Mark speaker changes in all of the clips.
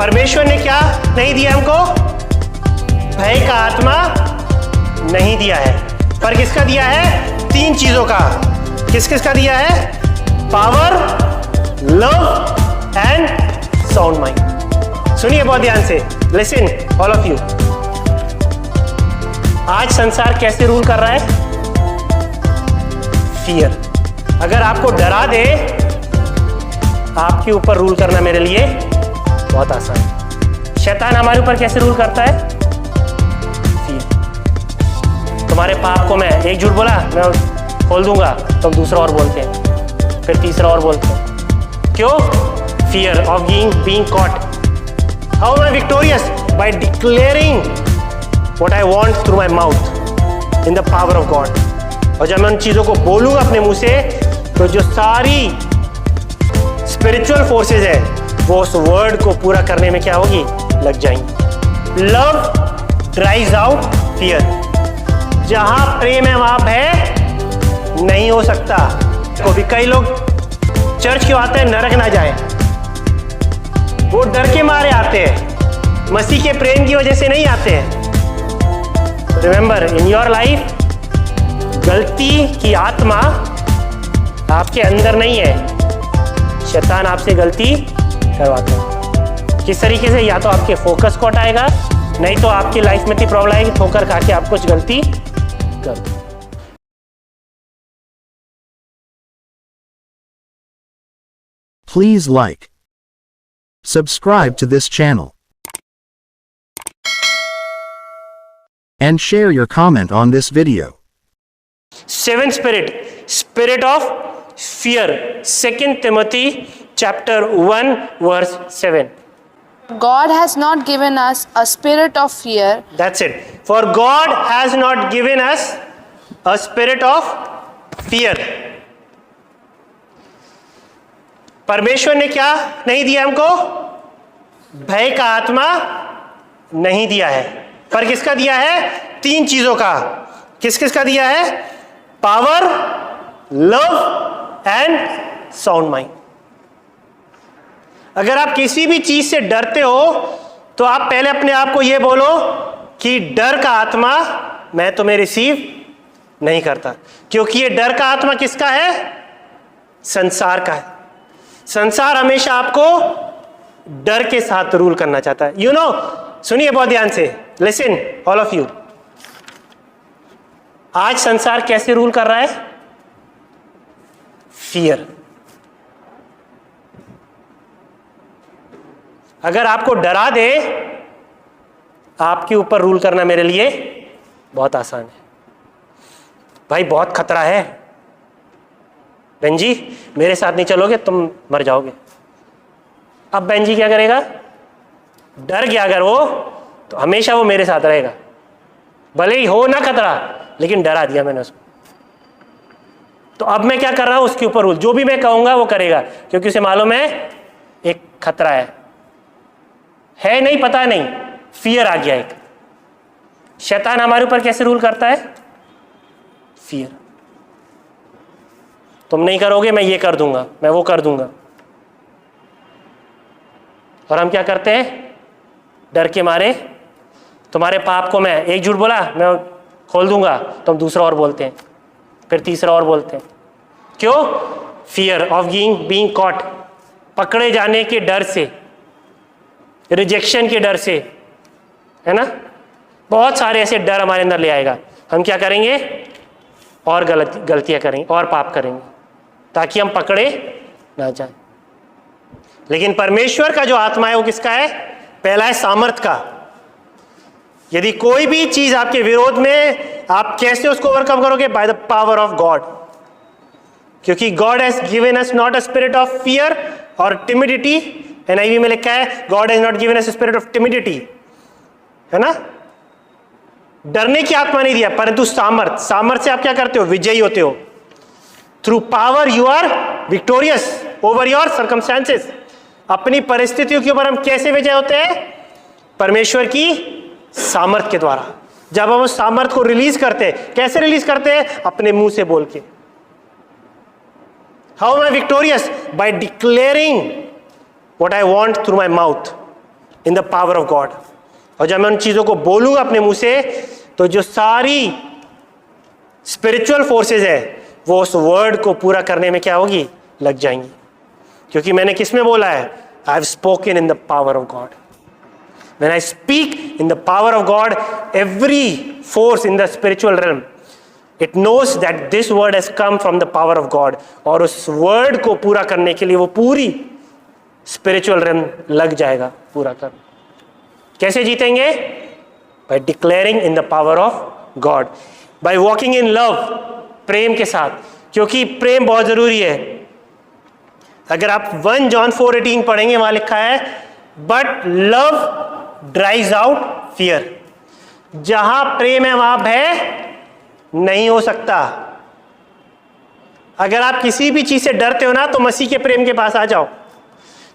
Speaker 1: परमेश्वर ने क्या नहीं दिया हमको? भय का आत्मा नहीं दिया है, पर किसका दिया है? 3 चीजों का। किस किस का दिया है? Power, love and sound mind. सुनिए बहुत ध्यान से, लिसन ऑल ऑफ यू। आज संसार कैसे रूल कर रहा है? फियर। अगर आपको डरा दे, आपके ऊपर रूल करना मेरे लिए बहुत आसान है। शैतान हमारे ऊपर कैसे रूल करता है? फियर। तुम्हारे पाप को मैं एक झूठ बोला, मैं खोल दूंगा, तुम दूसरा और बोलते हैं, फिर तीसरा और बोलते हैं। क्यों? Fear of being caught. How am I victorious? By declaring what I want through my mouth in the power of God. और जब मैं उन चीजों को बोलूंगा अपने मुंह से, तो जो सारी स्पिरिचुअल फोर्सेस है वो उस वर्ड को पूरा करने में क्या होगी? लग जाएंगी। Love drives out fear. जहां प्रेम है वहां भय नहीं हो सकता। कभी कई लोग चर्च क्यों आते हैं? नरक ना जाए, वो डर के मारे आते हैं, मसीह के प्रेम की वजह से नहीं आते हैं। रिमेंबर, इन योर लाइफ गलती की आत्मा आपके अंदर नहीं है, शैतान आपसे गलती करवाता है। किस तरीके से? या तो आपके फोकस को हटाएगा, नहीं तो आपकी लाइफ में इतनी प्रॉब्लम आएगी ठोकर खा के आप कुछ गलती कर दो।
Speaker 2: Please like, subscribe to this channel, and share your comment on this video.
Speaker 1: 7th spirit, spirit of fear. 2 Timothy chapter 1 verse 7.
Speaker 3: God has not given us a spirit of fear.
Speaker 1: That's it. For God has not given us a spirit of fear. परमेश्वर ने क्या नहीं दिया हमको? भय का आत्मा नहीं दिया है, पर किसका दिया है? 3 चीजों का। किस किस का दिया है? Power, love and sound mind. अगर आप किसी भी चीज से डरते हो तो आप पहले अपने आप को यह बोलो कि डर का आत्मा मैं तुम्हें रिसीव नहीं करता, क्योंकि ये डर का आत्मा किसका है? संसार का है। संसार हमेशा आपको डर के साथ रूल करना चाहता है। यू नो, सुनिए बहुत ध्यान से, लिसन ऑल ऑफ यू। आज संसार कैसे रूल कर रहा है? फियर। अगर आपको डरा दे, आपके ऊपर रूल करना मेरे लिए बहुत आसान है। भाई बहुत खतरा है, बहन जी मेरे साथ नहीं चलोगे तुम मर जाओगे। अब बहन जी क्या करेगा? डर गया अगर वो, तो हमेशा वो मेरे साथ रहेगा, भले ही हो ना खतरा, लेकिन डरा दिया मैंने उसको। तो अब मैं क्या कर रहा हूं? उसके ऊपर रूल, जो भी मैं कहूंगा वो करेगा, क्योंकि उसे मालूम है एक खतरा है नहीं, पता नहीं, फियर आ गया एक। शैतान हमारे ऊपर कैसे रूल करता है? फियर। तुम नहीं करोगे, मैं ये कर दूंगा, मैं वो कर दूंगा। और हम क्या करते हैं? डर के मारे, तुम्हारे पाप को मैं एक झूठ बोला, मैं खोल दूंगा, तुम दूसरा और बोलते हैं, फिर तीसरा और बोलते हैं। क्यों? Fear of being caught. पकड़े जाने के डर से, रिजेक्शन के डर से, है ना? बहुत सारे ऐसे डर हमारे अंदर ले आएगा। हम क्या करेंगे? और गलतियां करेंगे और पाप करेंगे, ताकि हम पकड़े ना जाए। लेकिन परमेश्वर का जो आत्मा है वो किसका है? पहला है सामर्थ का। यदि कोई भी चीज आपके विरोध में, आप कैसे उसको ओवरकम करोगे? By the power of God. क्योंकि God has given us not a spirit of fear और टिमिडिटी। NIV में लिखा है God has not given us a spirit of timidity, है ना? डरने की आत्मा नहीं दिया, परंतु सामर्थ। सामर्थ से आप क्या करते हो? विजयी होते हो। Through power you are victorious over your circumstances. अपनी परिस्थितियों के ऊपर हम कैसे विजय होते हैं? परमेश्वर की सामर्थ के द्वारा। जब हम उस सामर्थ को रिलीज करते हैं, कैसे रिलीज करते हैं? अपने मुंह से बोल के। How am I victorious? By declaring what I want through my mouth in the power of God. और जब मैं उन चीज़ों को बोलूँगा अपने मुंह से तो जो सारी स्पिरिचुअल फोर्सेस है वो उस वर्ड को पूरा करने में क्या होगी, लग जाएंगी। क्योंकि मैंने किस में बोला है, I have spoken in the power of God. When I speak in the power of God, every force in the spiritual realm, it knows that this word has come from the power of God. और उस word को पूरा करने के लिए वो पूरी spiritual realm लग जाएगा पूरा कर। कैसे जीतेंगे? By declaring in the power of God, by walking in love, प्रेम के साथ, क्योंकि प्रेम बहुत जरूरी है। अगर आप 1 John 4:18 पढ़ेंगे, वहां लिखा है but love drives out fear. जहां प्रेम है वहां भय नहीं हो सकता। अगर आप किसी भी चीज से डरते हो ना तो मसीह के प्रेम के पास आ जाओ,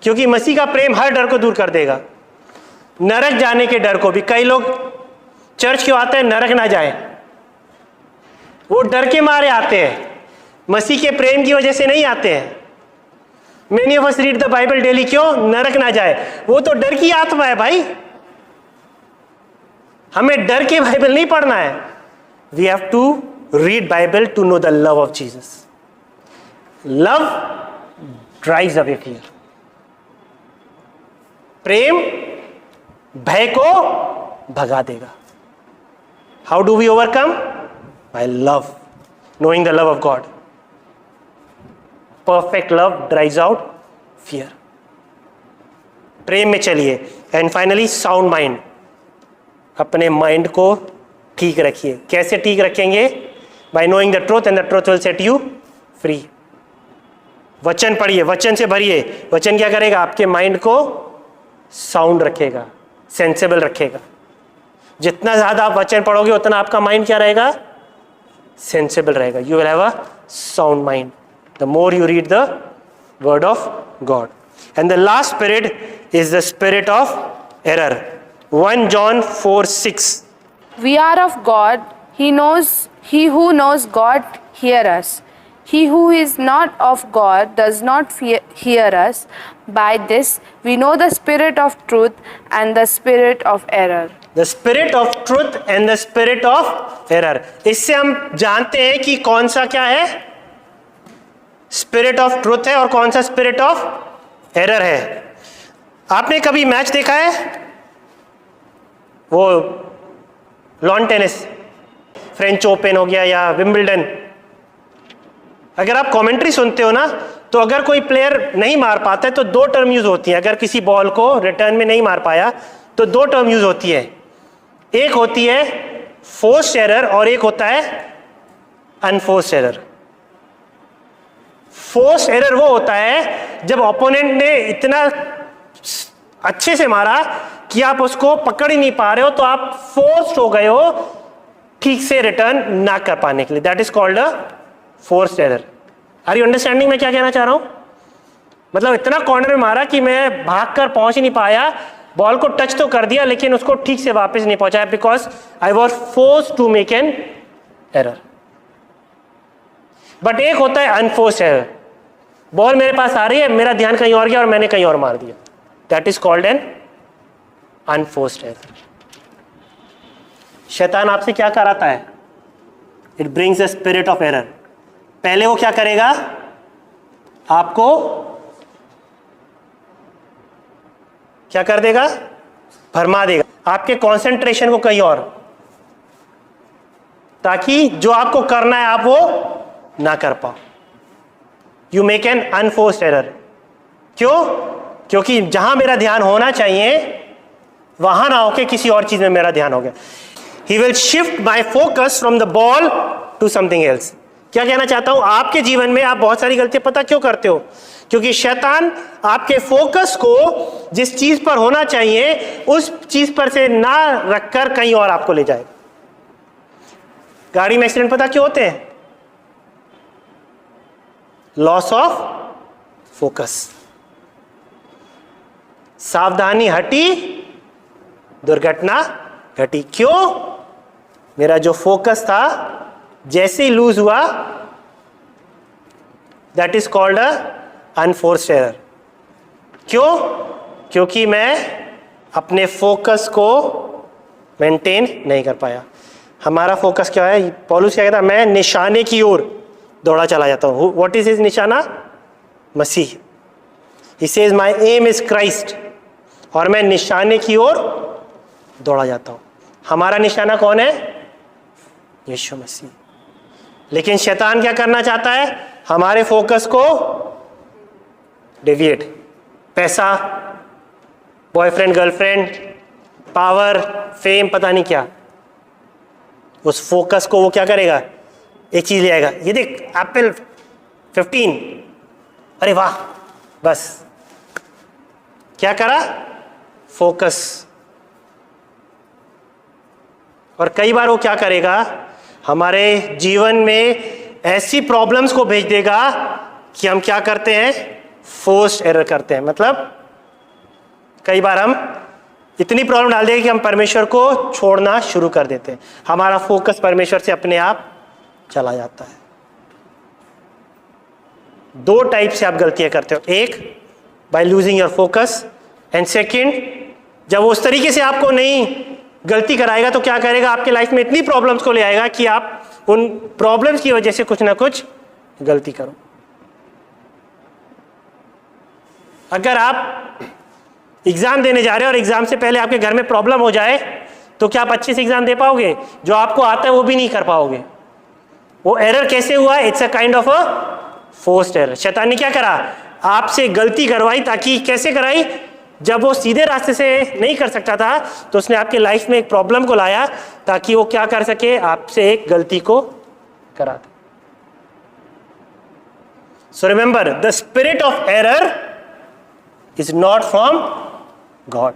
Speaker 1: क्योंकि मसीह का प्रेम हर डर को दूर कर देगा। नरक जाने के डर को भी, कई लोग चर्च क्यों आते हैं, नरक ना जाए, वो डर के मारे आते हैं, मसीह के प्रेम की वजह से नहीं आते हैं। Many of us read the Bible daily, क्यों? नरक ना जाए। वो तो डर की आत्मा है भाई, हमें डर के बाइबल नहीं पढ़ना है। We have to read Bible to know the love of Jesus. Love drives away fear. प्रेम भय को भगा देगा। How do we overcome? By love, knowing the love of God. Perfect love drives out fear. प्रेम में चलिए। And finally sound mind, अपने mind को ठीक रखिए। कैसे ठीक रखेंगे? Bye knowing the truth and the truth will set you free. वचन पढ़िए, वचन से भरिए। वचन क्या करेगा? आपके माइंड को साउंड रखेगा, सेंसेबल रखेगा। जितना ज्यादा आप वचन पढ़ोगे उतना आपका माइंड क्या रहेगा? सेंसेबल रहेगा। You will have a sound mind the more you read the word of God. And the last spirit is the spirit of error. 1 John 4:6.
Speaker 3: We are of God. He who knows God hear us. He who is not of God does not hear us. By this we know the spirit of truth and the spirit of error.
Speaker 1: The spirit of truth and the spirit of error. इससे हम जानते हैं कि कौन सा क्या है, spirit of truth है और कौन सा स्पिरिट ऑफ एरर है। आपने कभी मैच देखा है, वो लॉन टेनिस, फ्रेंच ओपन हो गया या विंबलडन? अगर आप कमेंट्री सुनते हो ना, तो अगर कोई प्लेयर नहीं मार पाता है तो 2 टर्म यूज होती है। अगर किसी बॉल को रिटर्न में नहीं मार पाया तो 2 टर्म यूज होती है। एक होती है फोर्स्ड एरर और एक होता है अनफोर्स्ड एरर। फोर्स एरर वो होता है जब ओपोनेंट ने इतना अच्छे से मारा कि आप उसको पकड़ ही नहीं पा रहे हो, तो आप फोर्स्ड हो गए हो ठीक से रिटर्न ना कर पाने के लिए। That is called a forced error. Are you understanding मैं क्या कहना चाह रहा हूं? मतलब इतना कॉर्नर में मारा कि मैं भागकर पहुंच ही नहीं पाया, बॉल को टच तो कर दिया लेकिन उसको ठीक से वापस नहीं पहुंचाया, because I was forced to make an error. But एक होता है अनफोर्स्ड एरर, बॉल मेरे पास आ रही है, मेरा ध्यान कहीं और गया और मैंने कहीं और मार दिया। That is called an unforced error. शैतान आपसे क्या कराता है? It brings the spirit of error. पहले वो क्या करेगा? आपको क्या कर देगा? भरमा देगा, आपके कंसंट्रेशन को कहीं और, ताकि जो आपको करना है आप वो ना कर पाओ। You make an unforced error. क्यों? क्योंकि जहां मेरा ध्यान होना चाहिए वहां ना होके किसी और चीज में मेरा ध्यान हो गया। He will shift my focus from the ball to something else. क्या कहना चाहता हूं? आपके जीवन में आप बहुत सारी गलतियां पता क्यों करते हो? क्योंकि शैतान आपके फोकस को जिस चीज पर होना चाहिए उस चीज पर से ना रखकर कहीं और आपको ले जाएगा। गाड़ी में एक्सीडेंट पता क्यों होते हैं? Loss of focus. सावधानी हटी, दुर्घटना घटी। क्यों? मेरा जो फोकस था जैसे ही लूज हुआ, that is called a unforced error. क्यों? क्योंकि मैं अपने फोकस को मेंटेन नहीं कर पाया। हमारा फोकस क्या है? पौलुस क्या कहता है? मैं निशाने की ओर दौड़ा चला जाता हूँ। व्हाट इज हिज निशाना? मसीह। He says my aim is Christ, और मैं निशाने की ओर दौड़ा जाता हूँ। हमारा निशाना कौन है? यीशु मसीह। लेकिन शैतान क्या करना चाहता है? हमारे फोकस को डेविएट। पैसा, बॉयफ्रेंड, गर्लफ्रेंड, पावर, फेम, पता नहीं क्या, उस फोकस को वो क्या करेगा? एक चीज ले आएगा, ये देख एप्पल 15, अरे वाह, बस क्या करा? फोकस। और कई बार वो क्या करेगा? हमारे जीवन में ऐसी प्रॉब्लम्स को भेज देगा कि हम क्या करते हैं? फोर्स्ड एरर करते हैं। मतलब कई बार हम इतनी प्रॉब्लम डाल देंगे कि हम परमेश्वर को छोड़ना शुरू कर देते हैं। हमारा फोकस परमेश्वर से अपने आप चला जाता है। दो टाइप से आप गलतियां करते हो, एक by losing your focus, and second जब वो उस तरीके से आपको नहीं गलती कराएगा तो क्या करेगा? आपके लाइफ में इतनी प्रॉब्लम्स को ले आएगा कि आप उन प्रॉब्लम्स की वजह से कुछ ना कुछ गलती करो। अगर आप एग्जाम देने जा रहे हो और एग्जाम से पहले आपके घर में प्रॉब्लम हो जाए तो क्या आप अच्छे से एग्जाम दे पाओगे? जो आपको आता है वो भी नहीं कर पाओगे। वो एरर कैसे हुआ? It's a kind of a forced error. शैतान ने क्या करा? आपसे गलती करवाई, ताकि कैसे कराई? जब वो सीधे रास्ते से नहीं कर सकता था तो उसने आपके लाइफ में एक प्रॉब्लम को लाया ताकि वो क्या कर सके? आपसे एक गलती को करा दे। So remember, the spirit of error is not from God,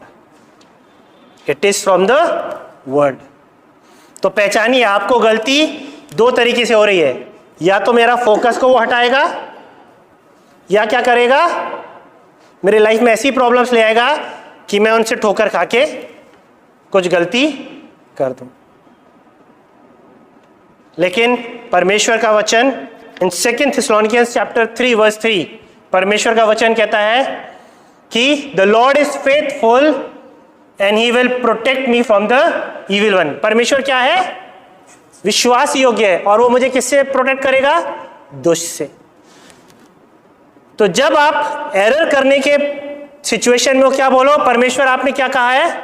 Speaker 1: it is from the world. तो पहचानिए, आपको गलती दो तरीके से हो रही है। या तो मेरा फोकस को वो हटाएगा, या क्या करेगा? मेरे लाइफ में ऐसी प्रॉब्लम्स ले आएगा कि मैं उनसे ठोकर खा के कुछ गलती कर दूं। लेकिन परमेश्वर का वचन इन 2 थिस्सलुनीकियंस चैप्टर 3 वर्स 3, परमेश्वर का वचन कहता है कि the Lord is faithful and he will protect me from the evil one. परमेश्वर क्या है? विश्वास योग्य है, और वो मुझे किससे प्रोटेक्ट करेगा? दुष्ट से। तो जब आप एरर करने के सिचुएशन में हो, क्या बोलो? परमेश्वर आपने क्या कहा है?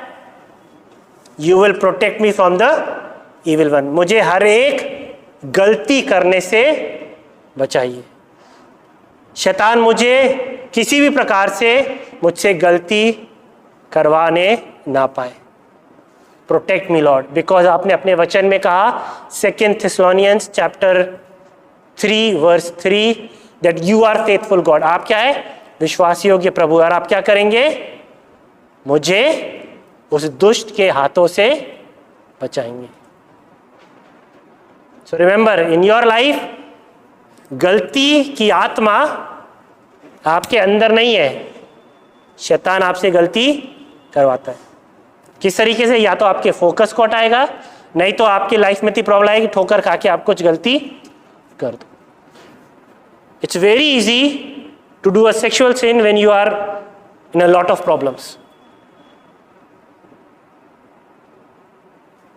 Speaker 1: You will protect me from the evil one. मुझे हर एक गलती करने से बचाइए। शैतान मुझे किसी भी प्रकार से मुझसे गलती करवाने ना पाए। प्रोटेक्ट मी लॉर्ड, बिकॉज आपने अपने वचन में कहा 2 Thessalonians chapter 3 verse 3 that you are faithful God. आप क्या है? विश्वास योग्य प्रभु। और आप क्या करेंगे? मुझे उस दुष्ट के हाथों से बचाएंगे। So remember, in your life गलती की आत्मा आपके अंदर नहीं है, शैतान आपसे गलती करवाता है। किस तरीके से? या तो आपके फोकस को हटाएगा, नहीं तो आपकी लाइफ में इतनी प्रॉब्लम आएगी ठोकर खा के आप कुछ गलती कर दो। It's very easy to do a sexual sin when you are in a lot of problems.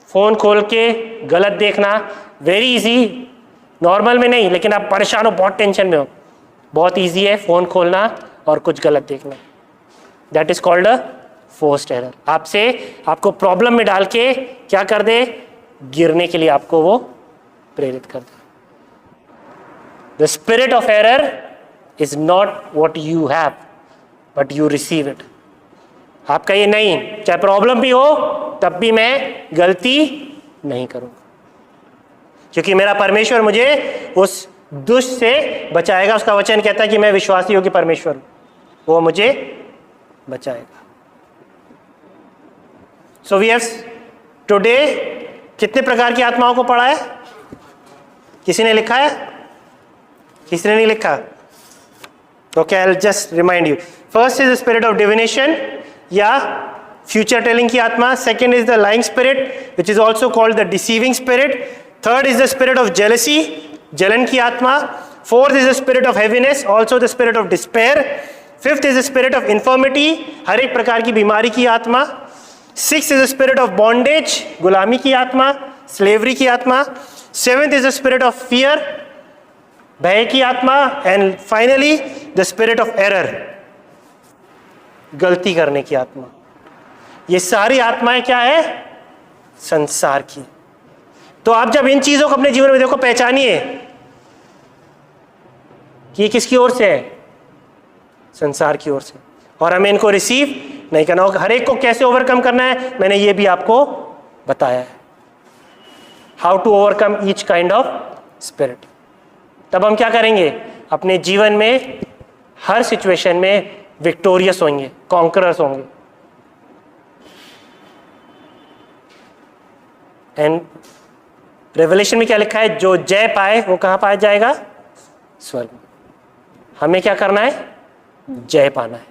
Speaker 1: Phone खोल के गलत देखना वेरी इजी, नॉर्मल में नहीं, लेकिन आप परेशान हो, बहुत टेंशन में हो, बहुत इजी है फोन खोलना और कुछ गलत देखना। That is called a forced error. आपको प्रॉब्लम में डाल के क्या कर दे? गिरने के लिए आपको वो प्रेरित कर दे। The spirit of error is not what you have but you receive it. आप कहिए नहीं, चाहे प्रॉब्लम भी हो तब भी मैं गलती नहीं करूंगा, क्योंकि मेरा परमेश्वर मुझे उस दुष्ट से बचाएगा। उसका वचन कहता है कि मैं विश्वासी योग्य परमेश्वर हूं, वो मुझे बचाएगा। सो वी हैव टुडे कितने प्रकार की आत्माओं को पढ़ा है? किसी ने लिखा है? किसी ने नहीं लिखा? Okay, I will just remind you. First is the spirit of divination या फ्यूचर टेलिंग की आत्मा। Second is the lying spirit which is also called the deceiving spirit. Third is the spirit of jealousy, जलन की आत्मा। Fourth is the spirit of heaviness, also the spirit of despair. Fifth is the spirit of infirmity, हर एक प्रकार की बीमारी की आत्मा। 6 is the spirit of bondage, गुलामी की आत्मा, स्लेवरी की आत्मा। 7th is the spirit of fear, भय की आत्मा। And finally the spirit of error, गलती करने की आत्मा। ये सारी आत्माएं क्या है? संसार की। तो आप जब इन चीजों को अपने जीवन में देखो, पहचानिए कि ये किसकी ओर से है? संसार की ओर से। और हमें इनको रिसीव नहीं करना होगा। हर एक को कैसे ओवरकम करना है मैंने ये भी आपको बताया है, how to overcome each kind of spirit. तब हम क्या करेंगे? अपने जीवन में हर सिचुएशन में विक्टोरियस होंगे, कॉन्करर्स होंगे। एंड रेवलेशन में क्या लिखा है? जो जय पाए वो कहां पाया जाएगा? स्वर्ग में। हमें क्या करना है? जय पाना है।